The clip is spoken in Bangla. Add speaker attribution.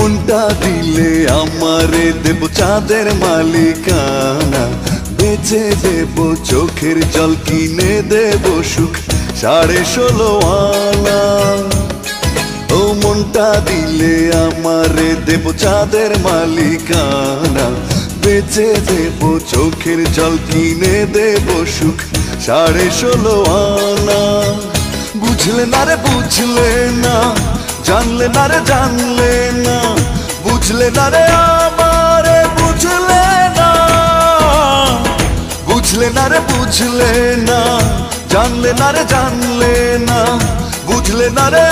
Speaker 1: মনটা দিলে আমারে দেব চাঁদের মালিকানা, বেচে দেব চোখের জল, কিনে দেব সুখ 16.5 আনা। ও মনটা দিলে আমারে দেব চাঁদের মালিকানা, বেচে দেব চোখের জল, কিনে দেব সুখ 16.5 আনা। বুঝলে না রে বুঝলে না, জানলে না রে জানলে না, বুঝলে না রে আমারে বুঝলে না, বুঝলে না রে বুঝলে না, জানলে না রে জানলে না, বুঝলে না রে